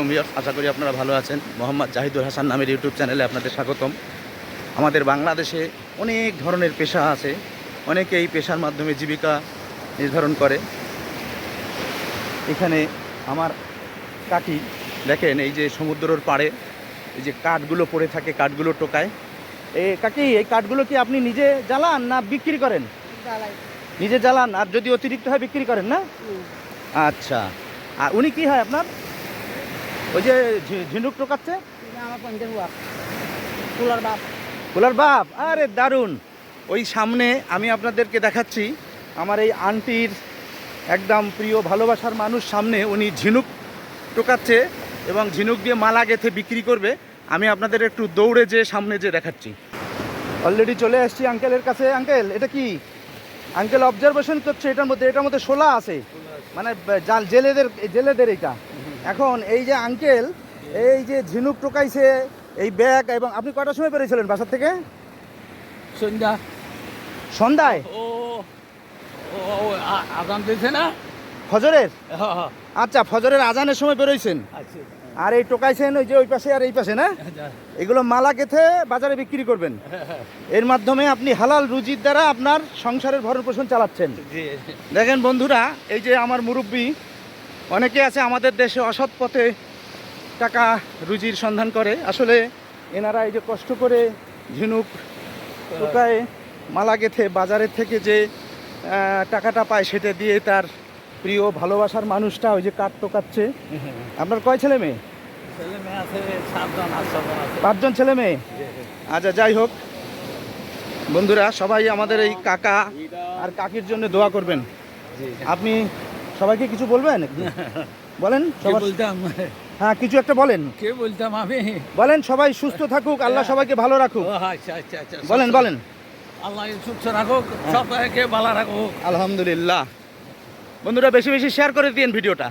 Viewers, আশা করি আপনারা ভালো আছেন। মোহাম্মদ জাহিদুল হাসান নামের ইউটিউব চ্যানেলে আপনাদের স্বাগতম। আমাদের বাংলাদেশে অনেক ধরনের পেশা আছে, অনেকে এই পেশার মাধ্যমে জীবিকা নির্ধারণ করে। এখানে আমার কাকি দেখেন, এই যে সমুদ্রের পাড়ে এই যে কাঠগুলো পড়ে থাকে, কাঠগুলো টোকায়। কাকি, এই কাঠগুলো কি আপনি নিজে জ্বালান না বিক্রি করেন? নিজে জ্বালান, আর যদি অতিরিক্ত হয় বিক্রি করেন না? আচ্ছা। আর উনি কি হয় আপনার? ওই যে ঝিনুক টোকাচ্ছে, কুলার বাপ। আরে দারুণ! ওই সামনে আমি আপনাদেরকে দেখাচ্ছি, আমার এই আন্টির একদম প্রিয় ভালোবাসার মানুষ সামনে, উনি ঝিনুক টোকাচ্ছে এবং ঝিনুক দিয়ে মালা গেঁথে বিক্রি করবে। আমি আপনাদের একটু দৌড়ে যে সামনে যে দেখাচ্ছি। অলরেডি চলে আসছি আঙ্কেলের কাছে। আঙ্কেল, এটা কি? আঙ্কেল অবজারভেশন করছে, এটার মধ্যে শোলা আছে, মানে জেলেদের এটা। এখন এই যে আঙ্কেল এই যে ঝিনুক টোকাইছে, এই ব্যাগ, এবং আপনি কটার সময় বেরিয়েছিলেন বাসার থেকে? সন্ধ্যায়। আজান দিয়েছে না ফজরের? আচ্ছা, ফজরের আজানের সময় বেরোইছেন। আর এই টোকাইছেন ওই যে ওই পাশে আর এই পাশে, না? এগুলো মালা গেঁথে বাজারে বিক্রি করবেন। এর মাধ্যমে আপনি হালাল রুজির দ্বারা আপনার সংসারের ভরণ পোষণ চালাচ্ছেন। দেখেন বন্ধুরা, এই যে আমার মুরব্বী, অনেকে আছে আমাদের দেশে অসৎ পথে টাকা রুজির সন্ধান করে। আসলে এনারা এই যে কষ্ট করে ঝিনুক টোকায় মালা গেঁথে বাজারের থেকে যে টাকাটা পায়, সেটা দিয়ে তার প্রিয় ভালোবাসার মানুষটা ওই যে কাঠ টোকাচ্ছে। আপনার কয় ছেলে মেয়ে? আছে 5 জন ছেলে মেয়ে। আচ্ছা, যাই হোক বন্ধুরা, সবাই আমাদের এই কাকা আর কাকির জন্য দোয়া করবেন। আপনি সবাইকে কিছু বলবেন? বলেন। হ্যাঁ, কিছু একটা বলেন। কে বলতাম আমি? বলেন, সবাই সুস্থ থাকুক, আল্লাহ সবাইকে ভালো রাখুক। আচ্ছা। বলেন। আল্লাহ সুস্থ রাখুক, সবাইকে ভালো রাখুক। আলহামদুলিল্লাহ। বন্ধুরা, বেশি বেশি শেয়ার করে দিন ভিডিওটা।